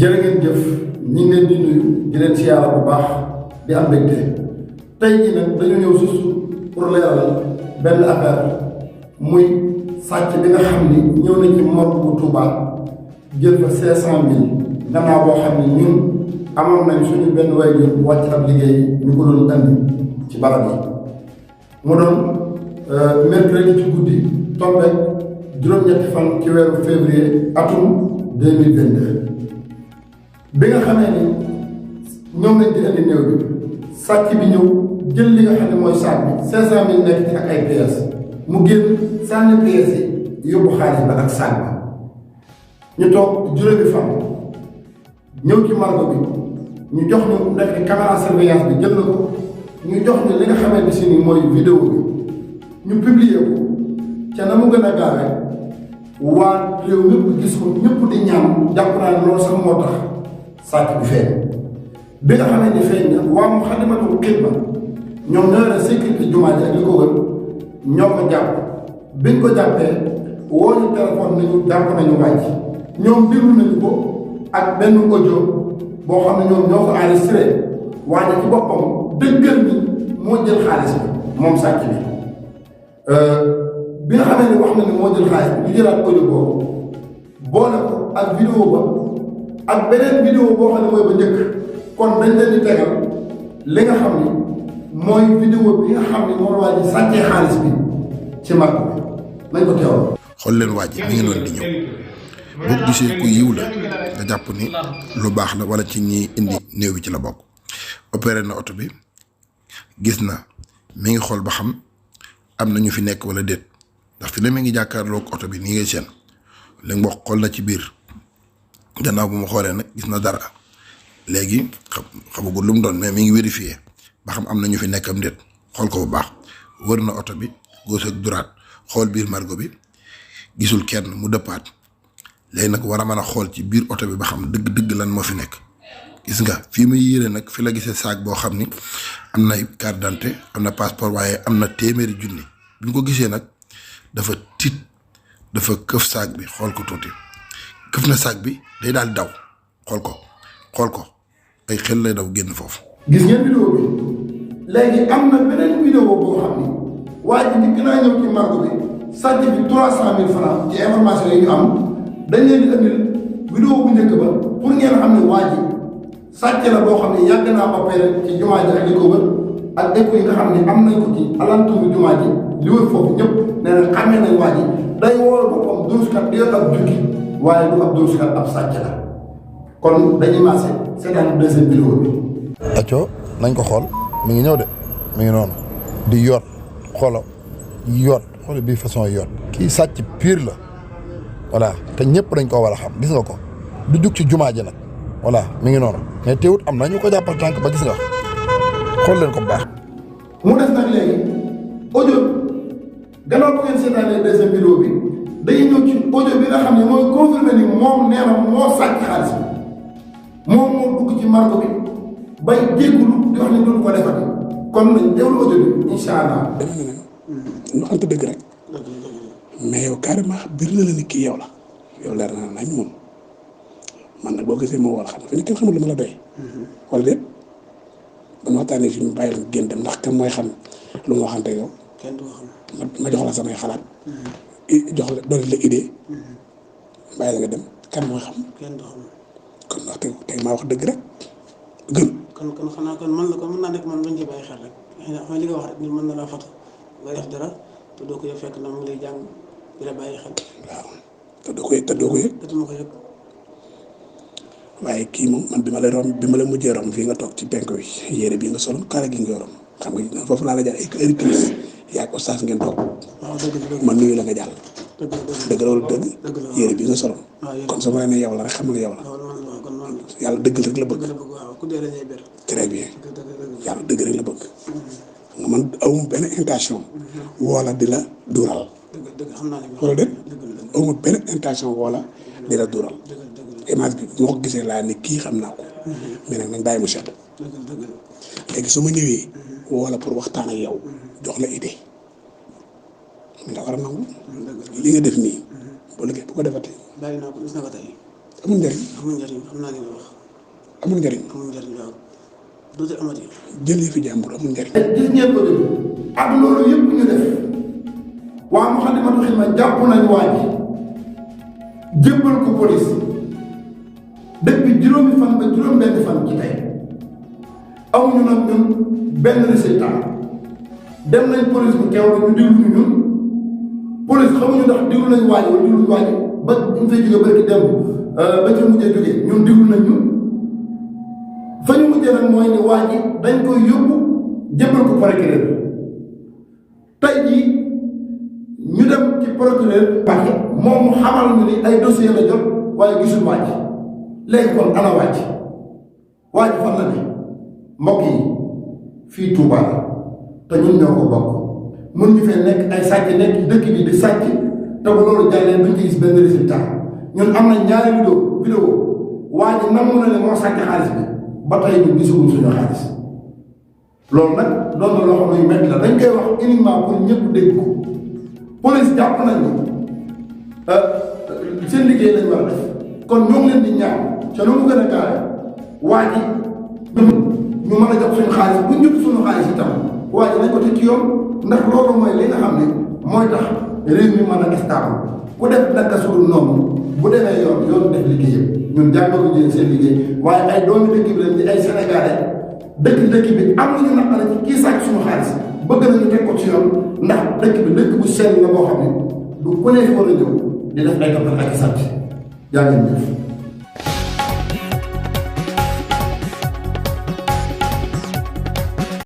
jërë ngeen jëf ñi ngi leen di nuyu di leen siyaara bu baax di am mbégte tey jii nag dañu ñëw juste pour leeral benn affaire muy sàcc bi nga xam ni ñëw na ci morgue bu Touba jël fa 500 000 gannaaw boo xam ni ñun amoon nañ suñu benn waajur bu wàcc ab liggéey ñu ko doon andi ci barab yi mu doon mercredi ci guddi tombé juróom-ñetti fan ci weeru février atum 2022 bi nga xamee ni ñoom lañ di indi néew bi sàcc bi ñëw jël li nga xam ne mooy saak bi 500 000 nekk ci ak ay pièces mu génn sànni pièces yi yóbbu xaalis ba ak saak ba ñu toog juróomi fan ñëw ci margo bi ñu jox ñu nekk caméra surveillance bi jël na ko ñu jox ñu li nga xamante si ni mooy vidéo bi ñu publier ko ca na mu gën a gaawee waa réew ñëpp gis ko ñëpp di ñaan jàpp naa ne loolu sax moo tax sàcc bi feeñ bi nga xamee ni feeñ na waa mu Xadimatul Xidma ñoom ñoo yore sécurité jumaa ji ak li ko wër ñoo ko jàpp biñ ko jàppee woo ñu téléphone nañu jàpp nañu wàcc ñoom déglu nañu ko ak benn audio boo xam ne ñoom ñoo ko enregistré waaye ci boppam dëggal ni moo jël xaalis bi moom sàcc bi nga xamee ni wax na ni moo jël xaalis bi ñu jëlaat audio boobu boole ko ak vidéo ba ak beneen vidéo boo xam ne mooy ba njëkk kon dañ leen di tegal li nga xam ni mooy vidéo bi nga xam ni moom waa ji sàccee xaalis bi ci marque bi nañ ko teewal. xool leen waa ji mi ngi noonu di ñëw boo gisee ku yiw la nga jàpp ni lu baax la wala ci ñi indi néew bi ci la bokk opéré na oto bi gis na mi ngi xool ba xam am na ñu fi nekk wala déet ndax fi ne mi ngi jàkkaarloog oto bi nii ngay seen léegi wax xool na ci biir gannaaw bu mu xoolee nag gis na dara léegi xamagul lu mu doon mais mi ngi vérifié ba xam am na ñu fi nekk am déet xool ko bu baax wër na oto bi gauche ak droite xool biir margo bi gisul kenn mu dëppaat léegi nag war a mën a xool ci biir oto bi ba xam dëgg-dëgg lan moo fi nekk gis nga fii muy yére nag fi la gisee saak boo xam ni am na carte d'identité am na passeport waaye am na téeméeri junni bi ñu ko gisee nag dafa tiit dafa këf saak bi xool ko tuuti këf na saak bi day daal daw xool ko ay xel lay daw génn foofu. gis ngeen vidéo bi léegi am na beneen vidéo boo xam ni waa ji dikk naa ñëw ci margo bi sàcc bi 300 000 francs ci information yi ñu am dañ leen di andil vidéo bu njëkk ba pour ngeen xam ne waa ji sàcc la boo xam ne yàgg naa opéré ci jumaa ji ak li ko wër ak dëkk yi nga xam ne am nañ ko ci alentour jumaa ji li wër foofu ñëpp nee na xamee nañ waa ji day woo boppam dóoruskat di yor ab jukki waaye du ab dóoruskat ab sàcc la kon dañuy maase seetaan deuxième vidéo bi. acco nañ ko xool mi ngi ñëw de mi ngi noonu di yoot xoolo bii façon yoot kii sàcc pire la voilà te ñëpp dañ ko war a xam gis nga ko du jug ci jumaa ji nag voilà mi ngi noonu mais teewut am na ñu ko jàppal tànk ba gis nga xool leen ko bu baax. mu des nag léegi audio gannaaw bu ngeen seetaanee deuxième vidéo bi day ñëw ci audio bi nga xam ne mooy confirmé ni moom nee na moo sàcc xaalis bi moom moo dugg ci margo bi bay jéggulu di wax ne dootu ko defati kon nañ déglu audio bi incha allah. dama ne ñu xam te dëgg rek mais yow carrément bir na la ni kii yow la yow leer na nañ moom man nag boo gisee moo war a xam fi ne kenn xamul lu ma la doy wala déet ba ma waxtaanee fi mu bàyyi la génn dem ndax kan mooy xam lu ma waxante yow kenn du xam ma jox la samay xalaat jox la doole la idée bàyyi la nga dem kan mooy xam kenn du xam kon wax tey maa wax dëgg rek gën kon xanaa kon man la kon mën naa nekk man bañ ci bàyyi xel rek xëy li nga wax rek ni mën na laa fata nga def dara te doo ko yëg fekk na mu ngi lay jàng di la bàyyi xel waaw te doo ko yëg te duma ko yëg waaye kii moom man bi ma la mujjee rom fii nga toog ci penk wi yére bii nga soloon kaala gi nga yoroon xam nga foofu laa la jaar ay heure kilis yaa ak oustaz ngeen toog man nuyu la nga jàll dëgg la wala dëgg yére bii nga soloon kon su ma nee yow la rek xam nga yow la yàlla dëgg rek la bëgg très bien yàlla dëgg rek la bëgg nga man awum benn intention wala di la duural wala déet awuma benn intention wala di la duural image bi moo ko gisee laa ne kii xam naa ko mais nag nañ bàyyi mu set léegi su ma ñëwee wala pour waxtaan ak yow jox la idée nga war a nangu li nga def nii boo liggéey bu ko defatee bàyyi naa ko gis na ko tey amul njëriñ. amul njëriñ xam naa li nga wax. amul njëriñ. amul njëriñ waaw dootul amati. jël yi fi jàmbur amul njëriñ. gis ngeen ko dégg ak loolu yëpp ñu def waa Moukhaddamatoul Khidma jàpp nañ waa ji jébbal ko police depuis juróomi fan ba juróom-benn fan ci tey amuñu nag ñun benn résultat dem nañ police bu teew ñu déglu ñu ñun police xamuñu ndax déglu nañ waa ji wala dégluñu waa ji ba ñu fay jógee ba ki dem ba ci mujjee jógee ñun déglu nañ ñun fa ñu mujjee nag mooy ni waa ji dañ koy yóbbu jébbal ko procureur tey jii ñu dem ci procureur Mbacké moom mu xamal ñu ni ay dossier la jot waaye gisul waa ji léegi kon ana waa ji fan la ne mbokk yi fii Touba la te ñun ñoo ko bokk mun ñu fee nekk ay sàcc nekk ci dëkk bi di sàcc te bu loolu jàllee duñ ci gis benn résultat ñun am na ñaari vidéo waa ji nangu na ne moo sàcc xaalis bi ba tey ñun gisaguñ suñu xaalis loolu nag doon na loo xam ne yu métti la dañ koy wax uniquement pour ñëpp dégg ko police jàpp nañu seen liggéey lañ war a def kon ñoo ngi leen di ñaan ca nu mu gën a gaawee waa ji ñu mën a jox suñu xaalis bu ñu jot suñu xaalis itam waa ji nañ ko teg ci yoon ndax loolu mooy li nga xam ne mooy tax réew mi mën a stable ku def naka su dul noonu bu demee yoon def liggéeyam ñun jàngalu ñu seen liggéey waaye ay doomi dëkk bi lañ di ay sénégalais dëkk bi am nañu naqare ci kii sàcc suñu xaalis bëgg nañu teg ko ci yoon ndax dëkk bi dëkk bu sell la boo xam ne du ku ne war a ñëw di def ay toppal ak i sàcc jaa ngeen jëf